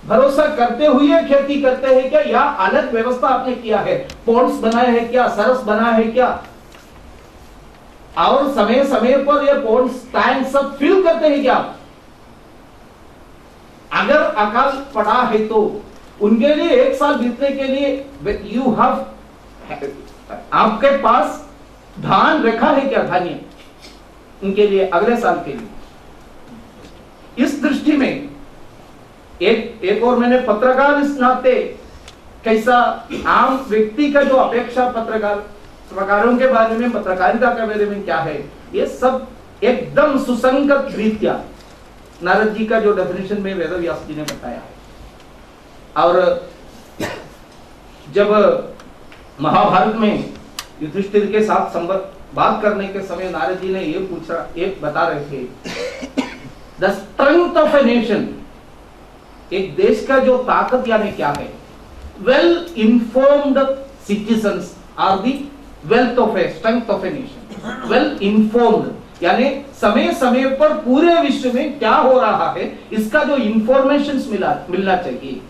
भरोसा करते हुए खेती करते हैं क्या, या अलग व्यवस्था आपने किया है, पॉन्ड्स बनाए हैं क्या, सरस बना है क्या, और समय समय पर ये पॉन्ड्स टैंक सब फिल करते हैं क्या? अगर अकाल पड़ा है तो उनके लिए 1 साल बीतने के लिए यू हैव, आपके पास धान रखा है क्या, धान्य उनके लिए अगले साल के लिए? इस दृष्टि में एक और मैंने पत्रकार इस नाते कैसा आम व्यक्ति का जो अपेक्षा पत्रकारों के बारे में, पत्रकारिता के बारे में क्या है, ये सब एकदम सुसंगत रीत्या नारद जी का जो डेफिनेशन में वेदव्यास जी ने बताया है। और जब महाभारत में युधिष्ठिर के साथ बात करने के समय नारद जी ने ये पूछा, एक बता रहे थे the strength of a nation, एक देश का जो ताकत यानी क्या है, well informed citizens are the wealth of a strength of a nation. Well informed यानी समय समय पर पूरे विश्व में क्या हो रहा है इसका जो इंफॉर्मेशन मिलना चाहिए,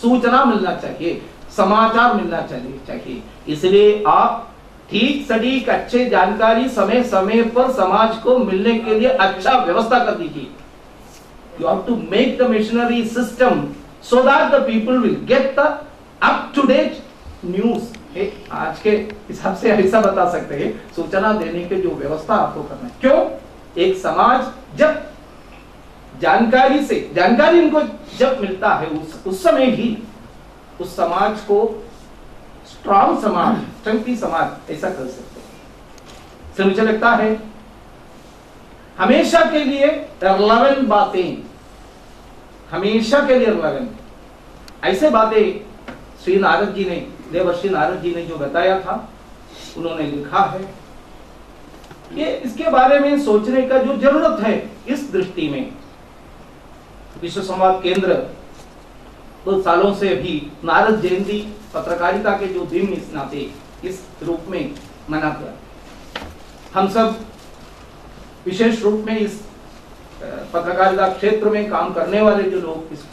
सूचना मिलना चाहिए, समाचार मिलना चाहिए। इसलिए आप ठीक सटीक अच्छे जानकारी समय समय पर समाज को मिलने के लिए अच्छा व्यवस्था कर दीजिए। You have to make the machinery system so that the people will get the up-to-date news. आज के हिसाब से ऐसा बता सकते हैं, सूचना देने के जो व्यवस्था आपको करना है। क्यों? एक समाज जब जानकारी इनको जब मिलता है उस समय ही उस समाज को स्ट्रॉन्ग समाज, शक्ति समाज ऐसा कर सकते हैं। तो मुझे लगता है हमेशा के लिए रिलेवेंट बातें, हमेशा के लिए रिलेवेंट ऐसे बातें श्री नारद जी ने, देवर्षि नारद जी ने जो बताया था, उन्होंने लिखा है। ये इसके बारे में सोचने का जो जरूरत है, इस दृष्टि में विश्व संवाद केंद्र तो सालों से भी नारद जयंती पत्रकारिता के जो दिन इस नाते इस रूप में मनाते हैं। हम सब विशेष रूप में इस पत्रकारिता क्षेत्र में काम करने वाले जो लोग इस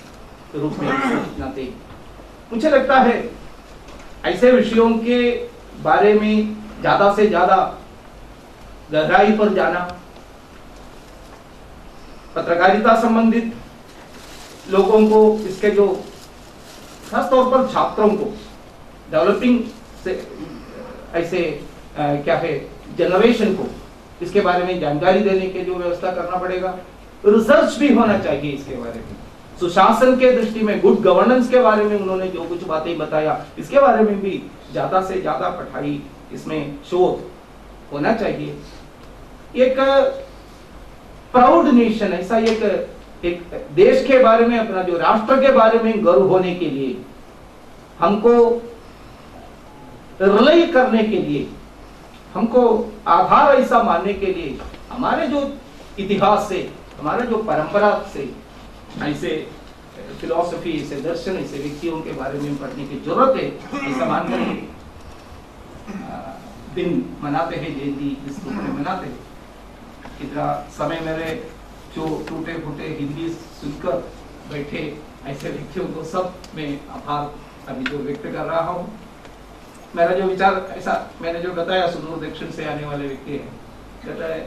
रूप में नाते, मुझे लगता है ऐसे विषयों के बारे में ज्यादा से ज्यादा गहराई पर जाना, पत्रकारिता संबंधित लोगों को, इसके जो खास तौर पर छात्रों को डेवलपिंग से ऐसे क्या है जनरेशन को इसके बारे में जानकारी देने के जो व्यवस्था करना पड़ेगा। रिसर्च भी होना चाहिए इसके बारे में, सुशासन के दृष्टि में, गुड गवर्नेंस के बारे में उन्होंने जो कुछ बातें बताया, इसके बारे में भी ज्यादा से ज्यादा पढ़ाई, इसमें शोध होना चाहिए। एक प्राउड नेशन, ऐसा एक देश के बारे में, अपना जो राष्ट्र के बारे में गर्व होने के लिए, हमको रिले करने के लिए, हमको आधार ऐसा मानने के लिए हमारे जो इतिहास से, हमारे जो परंपरा से ऐसे फिलॉसफी, ऐसे दर्शन, ऐसे व्यक्तियों के बारे में पढ़ने की जरूरत है। ऐसा मानकर दिन मनाते हैं, जयंती इस रूप में मनाते हैं। इतना समय मेरे जो टूटे फूटे हिंदी सुनकर बैठे ऐसे व्यक्तियों को सब मैं आभार अभी जो व्यक्त कर रहा हूँ। मेरा जो विचार ऐसा, मैंने जो बताया, सुदूर दक्षिण से आने वाले व्यक्ति है, कहता है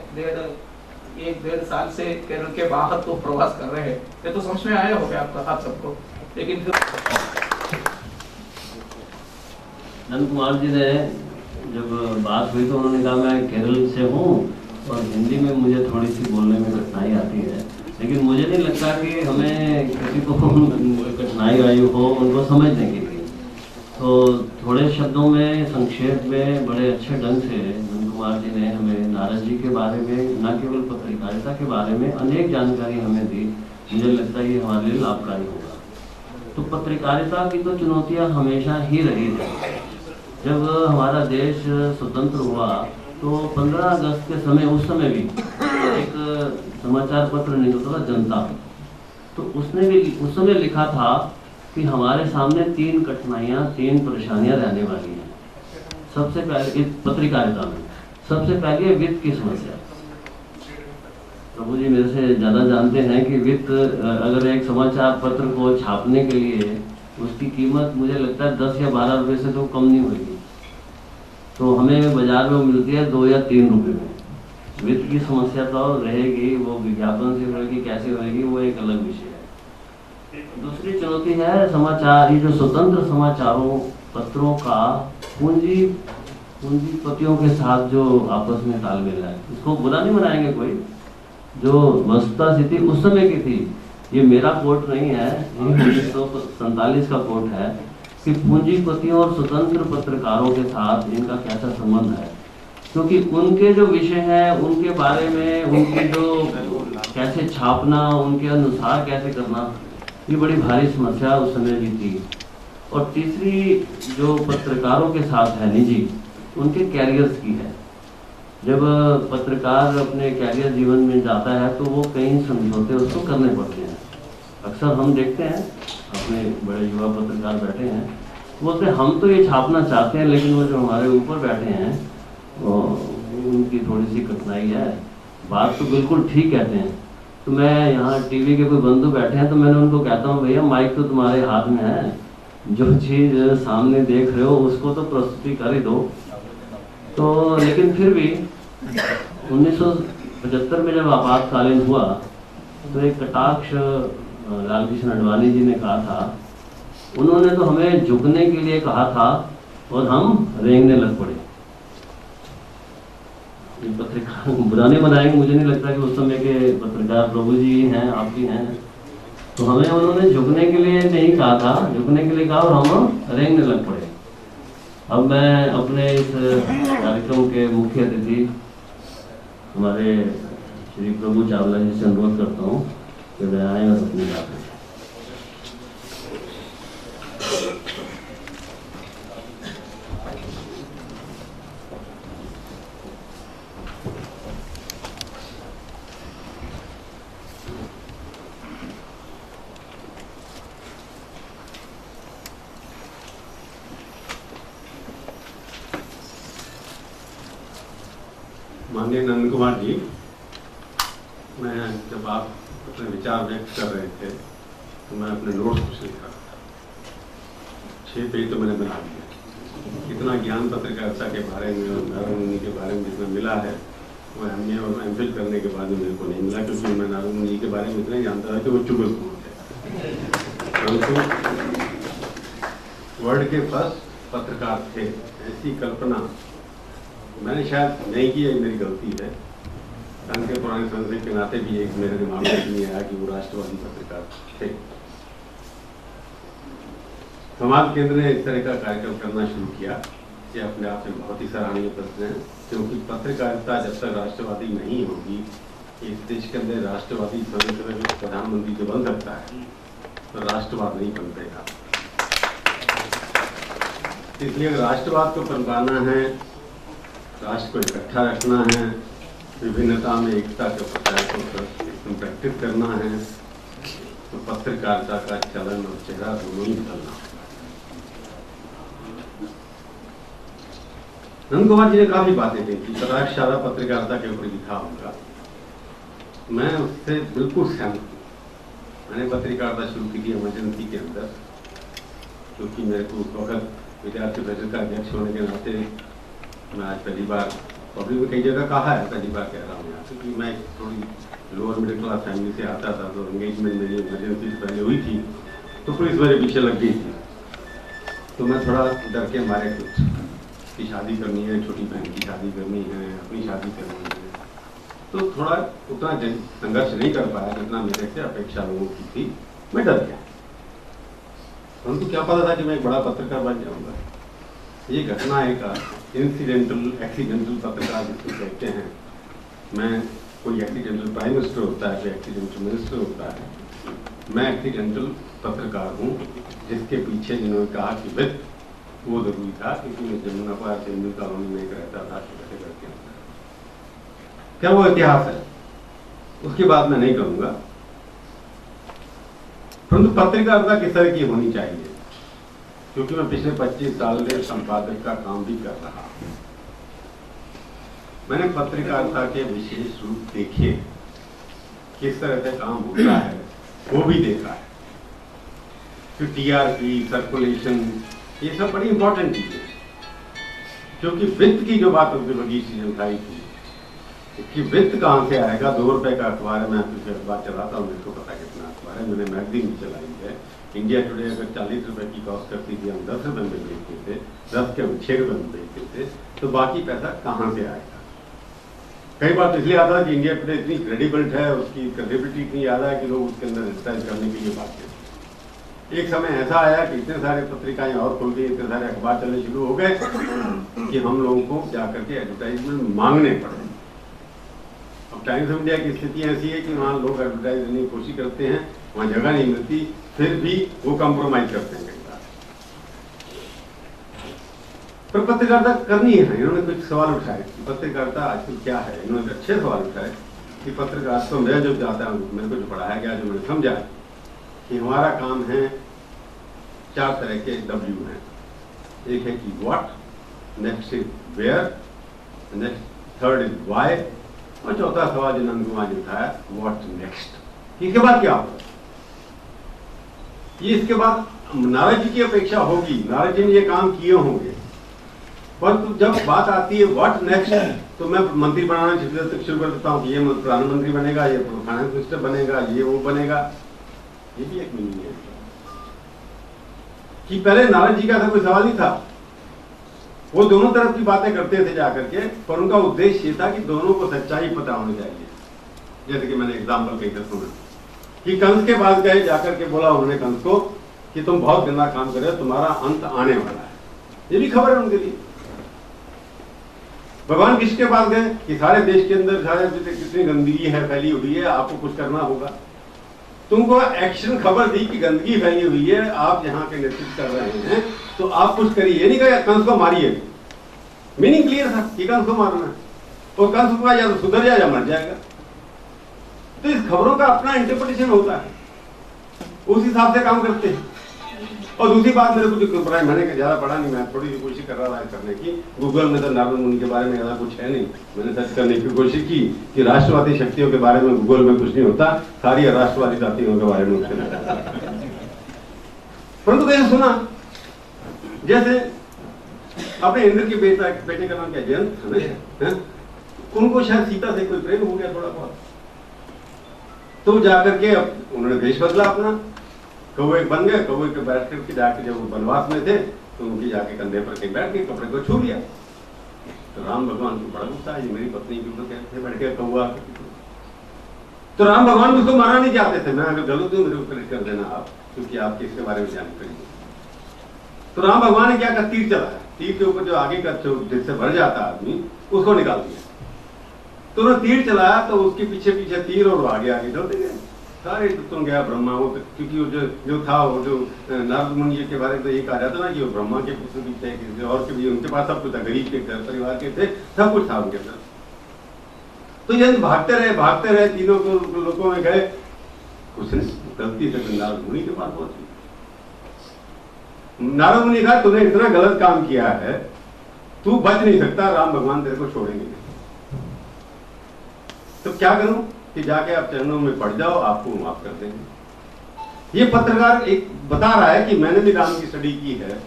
1-1.5 साल से केरल के बाहर तो प्रवास कर रहे हैं, ये तो समझ में आया होगा आपका आप सबको। लेकिन फिर नंद कुमार जी ने जब बात हुई तो उन्होंने कहा मैं केरल से हूँ और हिंदी में मुझे थोड़ी सी बोलने में कठिनाई आती है, लेकिन मुझे नहीं लगता कि हमें किसी को कठिनाई आई हो उनको समझने की। तो थोड़े शब्दों में, संक्षेप में, बड़े अच्छे ढंग से नंद कुमार जी ने हमें नारद जी के बारे में, न केवल पत्रकारिता के बारे में अनेक जानकारी हमें दी। मुझे लगता है ये हमारे लिए लाभकारी होगा। तो पत्रकारिता की तो चुनौतियाँ हमेशा ही रही है। जब हमारा देश स्वतंत्र हुआ तो 15 अगस्त के समय, उस समय भी एक समाचार पत्र निकलता था जनता, तो उसने भी उस समय लिखा था कि हमारे सामने 3 कठिनाइयाँ, 3 परेशानियाँ रहने वाली हैं। सबसे पहले पत्रकारिता में सबसे पहले वित्त की समस्या। प्रभु जी मेरे से ज़्यादा जानते हैं कि वित्त अगर एक समाचार पत्र को छापने के लिए उसकी कीमत मुझे लगता है 10 या 12 रुपये से तो कम नहीं होगी, तो हमें बाजार में मिलती है 2 या 3 रुपये में। वित्त की समस्या तो रहेगी, वो विज्ञापन से होगी, कैसे होगी, वो एक अलग विषय है। दूसरी चुनौती है समाचार, ये जो स्वतंत्र समाचारों पत्रों का पूंजीपतियों के साथ जो आपस में तालमेल है, इसको बुरा नहीं बनाएंगे कोई। जो वस्तुता स्थिति उस समय की थी, ये मेरा कोट नहीं है, 1947 का कोट है कि पूंजीपतियों और स्वतंत्र पत्रकारों के साथ इनका कैसा संबंध है, क्योंकि उनके जो विषय हैं उनके बारे में, उनकी जो कैसे छापना, उनके अनुसार कैसे करना, ये बड़ी भारी समस्या उस समय भी थी। और तीसरी जो पत्रकारों के साथ है निजी, उनके कैरियर्स की है। जब पत्रकार अपने कैरियर जीवन में जाता है तो वो कई समझौते उसको करने पड़ते हैं। अक्सर हम देखते हैं अपने बड़े युवा पत्रकार बैठे हैं, बोलते हैं हम तो ये छापना चाहते हैं, लेकिन वो जो हमारे ऊपर बैठे हैं उनकी थोड़ी सी कठिनाई है। बात तो बिल्कुल ठीक कहते हैं। तो मैं यहाँ टीवी के कोई बंधु बैठे हैं तो मैंने उनको कहता हूँ भैया माइक तो तुम्हारे हाथ में है, जो चीज़ सामने देख रहे हो उसको तो प्रस्तुति कर ही दो। तो लेकिन फिर भी 1975 में जब आपातकालीन हुआ तो एक कटाक्ष लालकृष्ण आडवाणी जी ने कहा था, उन्होंने तो हमें झुकने के लिए कहा था और हम रेंगने लग पड़े। ये पत्रकार बुरा नहीं बनाएंगे, मुझे नहीं लगता कि उस समय के पत्रकार प्रभु जी हैं, आप भी हैं, तो हमें उन्होंने झुकने के लिए नहीं कहा था, झुकने के लिए कहा और हम रेंगने लग पड़े। अब मैं अपने इस कार्यक्रम के मुख्य अतिथि हमारे श्री प्रभु चावला जी से अनुरोध करता हूँ कि वे आए और अपनी बात करें। माननीय नंद कुमार जी, मैं जब आप अपने विचार व्यक्त कर रहे थे तो मैं अपने नोट्स कुछ लिख रहा था। 6 पेज तो मैंने बना दिया। इतना ज्ञान पत्रकारिता के बारे में और नारायण के बारे में जितना मिला है वो MA और MPhil करने के बाद मेरे को नहीं मिला, क्योंकि मैं नारायण जी के बारे में इतना ही जानता था कि वो चुगलखोर थे, परंतु वर्ल्ड के फर्स्ट पत्रकार थे, ऐसी कल्पना मैंने शायद नहीं की है, मेरी गलती है। संघ के पुराने सदस्य के नाते भी एक मेरे दिमाग में नहीं आया कि वो राष्ट्रवादी पत्रकार थे। समाज केंद्र ने इस तरह का कार्यक्रम करना शुरू किया, ये अपने आप में बहुत ही सराहनीय प्रश्न है, क्योंकि पत्रकारिता जब तक राष्ट्रवादी नहीं होगी, इस देश के अंदर राष्ट्रवादी प्रधानमंत्री जो बन सकता है तो राष्ट्रवाद नहीं बन पाएगा। इसलिए राष्ट्रवाद को पनपाना है, राष्ट्र को इकट्ठा रखना है, विभिन्नता में एकता के प्रचार को संरक्षित करना है, तो पत्रकारिता का चलन और चेहरा दोनों ही बदलना। नंद कुमार जी ने काफी बातें कही थी, प्रकाशशाला पत्रकारिता के ऊपर लिखा होगा, मैं उससे बिल्कुल सहमत हूँ। मैंने पत्रकारिता शुरू की थी इमरजेंसी के अंदर, क्योंकि मेरे को उस वक्त विद्यार्थी परिषद का अध्यक्ष होने के नाते मैं आज पहली बार पब्लिक में कई जगह कहा है, पहली बार कह रहा हूँ यहाँ, क्योंकि मैं थोड़ी लोअर मिडिल क्लास फैमिली से आता था, तो एंगेजमेंट मेरी इमरजेंसी से पहले हुई थी, तो पुलिस मेरे पीछे लग गई थी, तो मैं थोड़ा डर के मारे कुछ की शादी करनी है, छोटी बहन की शादी करनी है, अपनी शादी करनी है, तो थोड़ा उतना संघर्ष नहीं कर पाया जितना मेरे से अपेक्षा लोगों की थी, मैं डर गया। परंतु क्या पता था कि मैं एक बड़ा पत्रकार बन जाऊंगा। ये घटना एक इंसिडेंटल एक्सीडेंटल पत्रकार जिसको कहते हैं, मैं कोई एक्सीडेंटल प्राइम मिनिस्टर होता है, कोई एक्सीडेंटल मिनिस्टर होता है, मैं एक्सीडेंटल पत्रकार हूँ, जिसके पीछे जिन्होंने कहा कि वित्त वो जरूरी था, क्योंकि मैं जमुना पार हिंदू कॉलोनी में एक रहता था, छोटे घर के अंदर। क्या वो इतिहास है, उसकी बात मैं नहीं करूंगा, परंतु पत्रकारिता किस तरह की होनी चाहिए, क्योंकि मैं पिछले 25 साल से संपादक का काम भी कर रहा हूं। मैंने पत्रकारिता के विशेष रूप देखे किस तरह से काम होता है वो भी देखा है। फिर टीआरपी, सर्कुलेशन, ये सब बड़ी इंपॉर्टेंट चीजें, क्योंकि वित्त की जो बात उनकी बगीच जी उठाई थी कि वित्त कहाँ से आएगा। 2 रुपए का अखबार है, मैं पिछले अखबार चलाता हूँ, मेरे को पता कितना अखबार है, मैंने मैगजीन भी चलाई है। इंडिया टुडे अगर 40 रुपए की कॉस्ट करती थी, हम 10 रुपए में बेचते थे, 10 के 6 रुपए में बेचते थे, तो बाकी पैसा कहाँ से आएगा। कई बार तो इसलिए आता है कि इंडिया टुडे इतनी क्रेडिबल है, उसकी क्रेडिबिलिटी इतनी ज्यादा है कि लोग उसके अंदर एडवर्टाइज करने के लिए बात करते हैं। एक समय ऐसा आया कि इतने सारे पत्रिकाएं और खुल गई, इतने सारे अखबार चलने शुरू हो गए कि हम लोगों को जाकर के एडवर्टाइजमेंट मांगने पड़े। अब टाइम्स ऑफ इंडिया की स्थिति ऐसी है कि वहाँ लोग एडवर्टाइज करने की कोशिश करते हैं, वहाँ जगह नहीं मिलती, फिर भी वो कॉम्प्रोमाइज करते हैं कई बार। पर पत्रकारिता करनी है। इन्होंने कुछ सवाल उठाए कि पत्रकारिता आजकल क्या है। इन्होंने अच्छे सवाल उठाए कि पत्रकारिता मैं जो चाहता हूँ, मेरे को जो पढ़ाया गया, जो मैंने समझा कि हमारा काम है 4 तरह के W हैं। एक है कि what, next is where, next third is why, और चौथा सवाल जो नंद कुमार जी उठाया, व्हाट नेक्स्ट, इसके बाद क्या होगा। ये इसके बाद नारद जी की अपेक्षा होगी, नारद जी ने ये काम किए होंगे, परंतु जब बात आती है व्हाट नेक्स्ट, तो मैं मंत्री बनाना शुरू कर देता हूँ कि ये प्रधानमंत्री बनेगा, ये फाइनेंस मिनिस्टर बनेगा, ये वो बनेगा। ये भी एक मीनिंग है कि पहले नारद जी का ऐसा कोई सवाल नहीं था, वो दोनों तरफ की बातें करते थे जाकर के, पर उनका उद्देश्य ये था कि दोनों को सच्चाई पता होनी चाहिए। जैसे कि मैंने एग्जाम्पल कहीं पर सुना कि कंस के पास गए, जाकर के बोला उन्होंने कंस को कि तुम बहुत गंदा काम कर रहे हो, तुम्हारा अंत आने वाला है। ये भी खबर है उनके लिए। भगवान कृष्ण के पास गए कि सारे देश के अंदर सारे कितनी गंदगी है, फैली हुई है, आपको कुछ करना होगा। तुमको एक्शन खबर दी कि गंदगी फैली हुई है, आप यहाँ के नेतृत्व कर रहे हैं, तो आप कुछ करिए। ये नहीं कहा कंस को मारिए, मीनिंग क्लियर था कि कंस को मारना है, और कंस को या तो सुधर जाए या मर जाएगा। तो इस खबरों का अपना इंटरप्रिटेशन होता है, उस हिसाब से काम करते हैं। और दूसरी बात, मेरे को जो पढ़ा, मैंने ज्यादा पढ़ा नहीं, मैं थोड़ी सी कोशिश कर रहा था करने की। गूगल में तो नारद मुनि के बारे में ज्यादा कुछ है नहीं, मैंने सर्च करने की कोशिश की कि राष्ट्रवादी शक्तियों के बारे में गूगल में कुछ नहीं होता, सारी राष्ट्रवादी शक्तियों के बारे में परंतु कहीं सुना, जैसे अपने इंद्र के बेटे का नाम क्या, जयंत है, उनको शायद सीता से कोई प्रेम हो गया थोड़ा बहुत, तो जाकर के अब उन्होंने वेश बदला अपना, कौवे बन गए। कौवे के बैठ करके जाके जब वो वनवास में थे तो उनकी जाके कंधे पर कहीं बैठ के कपड़े को छू लिया। तो राम भगवान को बड़ा गुस्सा है, मेरी पत्नी के ऊपर कैसे बैठ गया कौवा। तो राम भगवान उसको मारना नहीं चाहते थे, मैं अगर गलत हूँ मेरे को करेक्ट कर देना आप, क्योंकि आपके इसके बारे में जानकारी है। तो राम भगवान ने क्या कहा, तीर चलाया, तीर के ऊपर जो आगे का जिससे भर जाता आदमी उसको निकाल दिया। तो उन्होंने तीर चलाया तो उसके पीछे पीछे तीर और आगे आगे चलते गए, सारे तुम गया ब्रह्मा। वो क्योंकि वो जो था वो जो नारद मुनि के बारे में तो ये कहा जाता ना कि वो ब्रह्मा के पुत्र भी थे, किसी और के भी, उनके पास सब कुछ था, गरीब के घर परिवार के थे, सब कुछ था उनके पास। तो ये भागते रहे, तीनों लोगों में गए, कुछ गलती से नारद मुनि के पास पहुंचे। नारद मुनि कहा तूने इतना गलत काम किया है, तू बच नहीं सकता, राम भगवान तेरे को छोड़ेंगे नहीं। तो क्या करूं कि जाके आप चरणों में पड़ जाओ, आपको माफ कर देंगे। ये पत्रकार एक बता रहा है कि मैंने भी राम की स्टडी की है,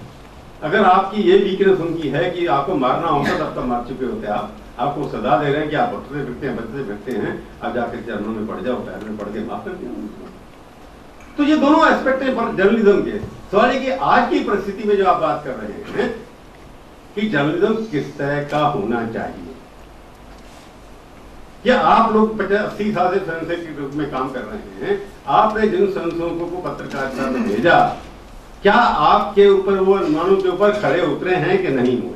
अगर आपकी ये वीकनेस उनकी है कि आपको मारना होता तब तक मार चुके होते आप, आपको सजा दे रहे हैं कि आप बचते फिरते हैं, आप जाकर चरणों में पड़ जाओ, पैर में पड़ के माफ कर दिया। तो ये दोनों एस्पेक्ट है जर्नलिज्म के। सवाल है कि आज की परिस्थिति में जो आप बात कर रहे हैं कि जर्नलिज्म किस तरह का होना चाहिए, या आप लोग 80 साल से स्वयंसेवक के रूप में काम कर रहे हैं, आपने जिन स्वयंसेवकों को पत्रकारिता में भेजा, क्या आपके ऊपर वो अनुमानों के ऊपर खड़े उतरे हैं कि नहीं हुए?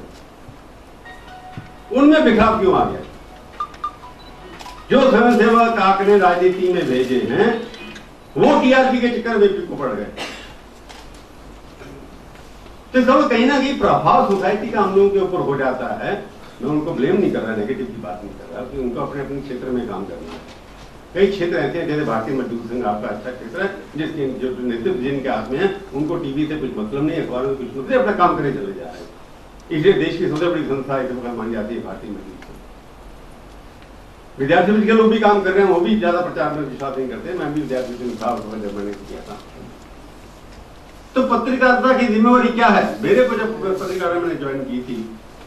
उनमें बिखराव क्यों आ गया? जो स्वयंसेवक आपने राजनीति में भेजे हैं वो टीआरपी के चक्कर में को पड़ गए। तो सब कहीं ना कहीं प्रभाव सोसाइटी का हम लोगों के ऊपर हो जाता है। मैं उनको ब्लेम नहीं कर रहा, नेगेटिव की बात नहीं कर रहा, कि उनको अपने अपने क्षेत्र में काम करना है। कई क्षेत्र ऐसे हैं, जैसे भारतीय मजदूर संघ आपका अच्छा क्षेत्र है, जिसके जो नेतृत्व जिनके हाथ में है, उनको टीवी से कुछ मतलब नहीं, अखबार में कुछ मतलब, अपना काम करे चले जा रहे हैं। इसलिए देश की सबसे बड़ी संस्था एक वक्त मानी जाती है भारतीय मजदूर संघ। विद्यार्थी मित्र के लोग भी काम कर रहे हैं, वो भी ज्यादा प्रचार में विश्वास नहीं करते। मैं भी विद्यार्थी मित्र में था उस वक्त जब मैंने किया था। तो पत्रकारिता की जिम्मेवारी क्या है? मेरे को जब पत्रकारिता मैंने ज्वाइन की थी,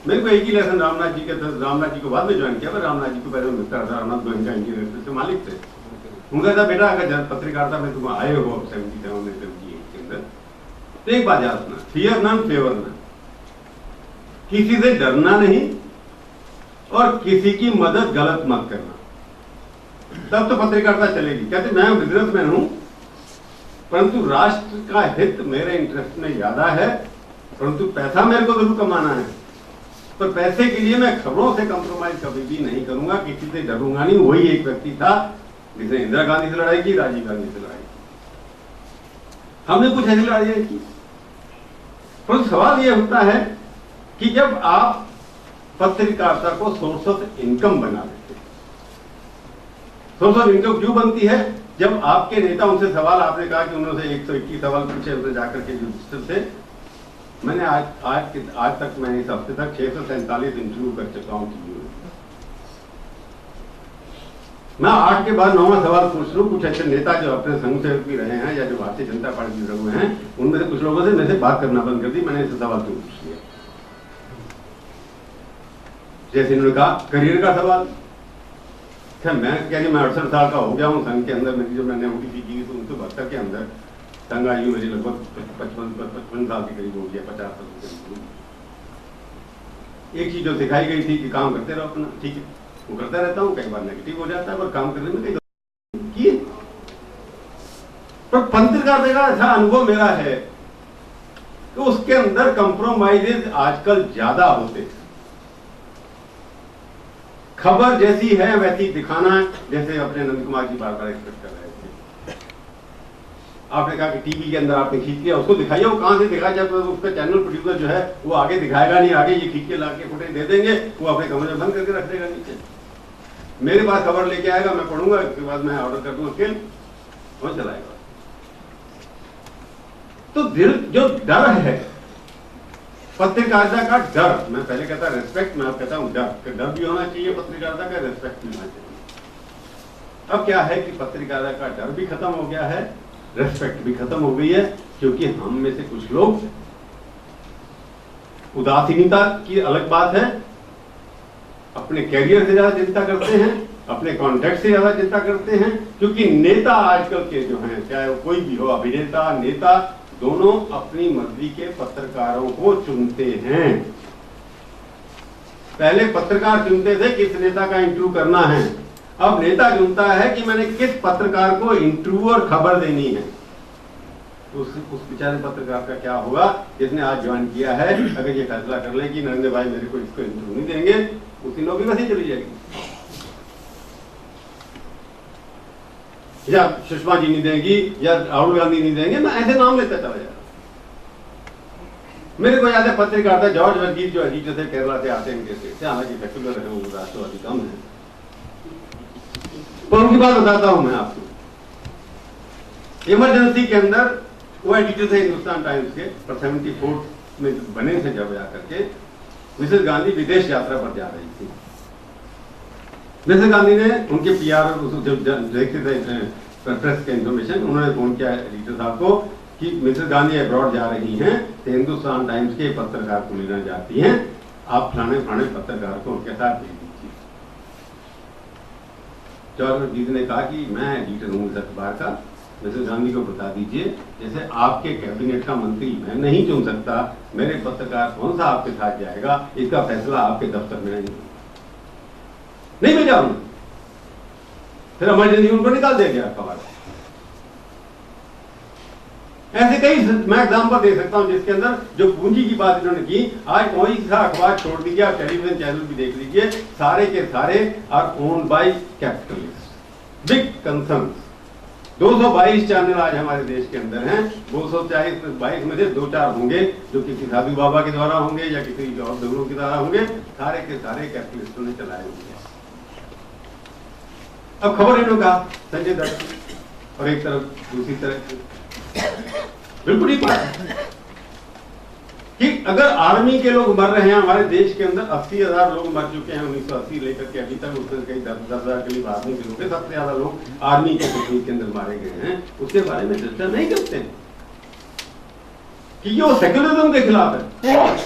मेरे को एक ही लेसन रामनाथ जी को बाद में ज्वाइन किया, पर रामनाथ जी को पहले मिलता था। रामनाथ गोयनका इंजीनियर से मालिक थे। उनका था बेटा अगर पत्रकारिता में तुम आए हो 77 में के अंदर, तो एक बात याद रखना, फियर नन फेवर नन, किसी से डरना नहीं और किसी की मदद गलत मत करना, तब तो पत्रकारिता चलेगी। कहते मैं बिजनेसमैन हूं, परंतु राष्ट्र का हित मेरे इंटरेस्ट में ज्यादा है, परंतु पैसा मेरे को जरूर कमाना है, पर पैसे के लिए मैं खबरों से कंप्रोमाइज कभी भी नहीं करूंगा, किसी से डरूंगा नहीं। वही एक व्यक्ति था जिसने इंदिरा गांधी से लड़ाई की, राजीव गांधी से लड़ाई की। हमने कुछ ऐसी लड़ाई की। पर सवाल यह होता है कि जब आप पत्रकारिता को सोर्स ऑफ इनकम बना देते, सोर्स ऑफ इनकम क्यों बनती है? जब आपके नेता उनसे सवाल, आपने कहा कि उन्होंने 121 सवाल पूछे, उनसे जाकर के जो थे, मैंने आज तक मैं इस हफ्ते तक 647 इंटरव्यू कर चुका हूं। मैं 8 के बाद 9वां सवाल पूछ लूं। कुछ ऐसे नेता जो अपने संघ से भी रहे हैं या जो भारतीय जनता पार्टी से रहे हैं, उनमें से कुछ लोगों से मेरे से बात करना बंद कर दी। मैंने ऐसे सवाल क्यों पूछ लिया? जैसे इन्होंने कहा करियर का सवाल, मैं क्या मैं 68 साल का हो गया हूँ संघ के अंदर। मेरी जो मैंने ओटीसी की तो 1972 के अंदर संघ आयु मेरी लगभग 55 साल के करीब हो गया, 50 साल के करीब। एक चीज जो सिखाई गई थी कि काम करते रहो अपना, ठीक है, वो करता रहता हूँ, कई बार नेगेटिव हो जाता है, पर काम करने में कई किए। पर पत्रकारिता का ऐसा अनुभव मेरा है कि उसके अंदर कंप्रोमाइजेज आजकल ज्यादा होते हैं। खबर जैसी है वैसी दिखाना, जैसे अपने नंद कुमार जी बार बार एक्सपेक्ट कर रहे थे। आपने कहा कि टीवी के अंदर आपने खींच लिया, उसको दिखाइए, वो कहां से दिखाया? जब उसका चैनल प्रोड्यूसर जो है वो आगे दिखाएगा नहीं, आगे ये खींच के लाके फुटेज दे देंगे, वो अपने कमरे में बंद करके रख देगा नीचे। मेरे पास खबर लेके आएगा, मैं पढ़ूंगा, उसके बाद मैं ऑर्डर कर दूंगा फिल्म, वो चलाएगा। तो दिल जो डर है, पत्रकारिता का डर, मैं पहले कहता रेस्पेक्ट, मैं अब कहता हूं डर। डर भी होना चाहिए पत्रकारिता का, रेस्पेक्ट भी होना चाहिए। अब क्या है कि पत्रकारिता का डर भी खत्म हो गया है, रेस्पेक्ट भी खत्म हो गई है, क्योंकि हम में से कुछ लोग, उदासीनता की अलग बात है, अपने कैरियर से ज्यादा चिंता करते हैं, अपने कॉन्टेक्ट से ज्यादा चिंता करते हैं। क्योंकि नेता आजकल के जो हैं, चाहे वो कोई भी हो, अभिनेता नेता दोनों अपनी मर्जी के पत्रकारों को चुनते हैं। पहले पत्रकार चुनते थे किस नेता का इंटरव्यू करना है, अब नेता चुनता है कि मैंने किस पत्रकार को इंटरव्यू और खबर देनी है। तो उस बेचारे पत्रकार का क्या होगा जिसने आज ज्वाइन किया है? अगर ये फैसला कर ले कि नरेंद्र भाई मेरे को इसको इंटरव्यू नहीं देंगे, उसकी नौकरी वैसे चली जाएगी, या सुषमा जी नहीं देंगी, या राहुल गांधी नहीं देंगे, मैं ऐसे नाम लेता चला जाएगा। मेरे को याद है पत्रकारिता, जॉर्ज वर्गीस जो एडिटर थे, केरला से आते हैं, इनके स्टेट से, हालांकि सेक्युलर है, वो राष्ट्रवादी कम है, पर उनकी बात बताता हूं मैं आपको। इमरजेंसी के अंदर वो एडिटर थे हिंदुस्तान टाइम्स के, पर 74 में बने थे जब जाकर के, मिसेस गांधी विदेश यात्रा पर जा रही थी। मिसेस गांधी ने उनके पीआर जब देखते थे प्रेस के इंफॉर्मेशन, उन्होंने फोन किया एडिटर साहब को कि मिसेस गांधी अब्रॉड जा रही हैं, तो हिंदुस्तान टाइम्स के पत्रकार को लेना चाहती हैं, आप फलाने पत्रकार को उनके साथ भेज दीजिए। जॉर्ज वर्गीस ने कहा कि मैं एडिटर हूं इस अखबार का, मिसेस गांधी को बता दीजिए, जैसे आपके कैबिनेट का मंत्री मैं नहीं चुन सकता, मेरे पत्रकार कौन सा आपके साथ जाएगा, इसका फैसला आपके दफ्तर में नहीं भेजा उन्होंने। फिर इमरजेंसी उनको निकाल दिया गया अखबार। ऐसे कई मैं एग्जाम्पल दे सकता हूं जिसके अंदर जो पूंजी की बात इन्होंने की, आज कोई सा अखबार छोड़ दीजिए, आप टेलीविजन चैनल भी देख लीजिए, सारे के सारे are owned by capitalist, big concerns. 222 channel आज हमारे देश के अंदर हैं, 222 में से 2-4 होंगे जो किसी साधु बाबा के द्वारा होंगे या किसी और गुरु के द्वारा होंगे, सारे के सारे कैपिटलिस्टों ने चलाए होंगे। अब खबर इन्होंने कहा संजय दत्त, और एक तरफ दूसरी तरफ बिल्कुल ही बात कि अगर आर्मी के लोग मर रहे हैं, हमारे देश के अंदर 80,000 लोग मर चुके हैं 1980 लेकर के अभी तक, उसमें कई 10,000 करीब आर्मी के लोग हैं, सबसे ज्यादा लोग आर्मी के कश्मीर के अंदर मारे गए हैं, उसके बारे में चर्चा नहीं करते हैं कि ये सेक्युलरिज्म के खिलाफ है।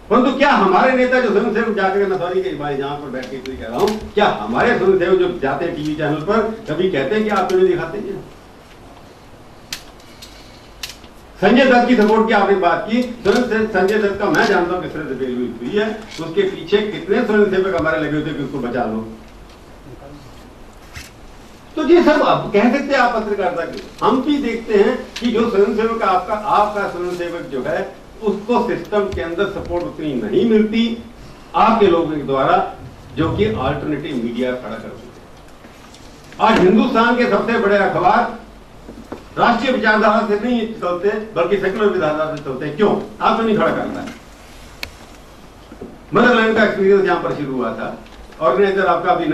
परंतु क्या हमारे नेता जो स्वयंसेवक जाकर नसवारी के भाई जहां पर बैठ के कह रहा हूं, क्या हमारे स्वयंसेवक जो जाते हैं टीवी चैनल पर कभी कहते हैं कि आप क्यों नहीं दिखाते हैं? संजय दत्त की सपोर्ट की आपने बात की, संजय दत्त का मैं जानता हूं किस तरह से फेल हुई है, उसके पीछे कितने स्वयंसेवक हमारे लगे होते कि उसको बचा लो। तो ये सब आप कह सकते हैं आप पत्रकारिता के, हम भी देखते हैं कि जो स्वयंसेवक आपका स्वयंसेवक जो है उसको सिस्टम के अंदर सपोर्ट उतनी नहीं मिलती आपके लोगों के द्वारा, जो कि अल्टरनेटिव मीडिया खड़ा कर देते। आज हिंदुस्तान के सबसे बड़े अखबार राष्ट्रीय विचारधारा से नहीं चलते बल्कि सेकुलर विचारधारा से चलते हैं। क्यों? आप नहीं खड़ा करता है। मदरलैंड का एक्सपीरियंस यहां पर शुरू हुआ था, ऑर्गेनाइजर आपका भी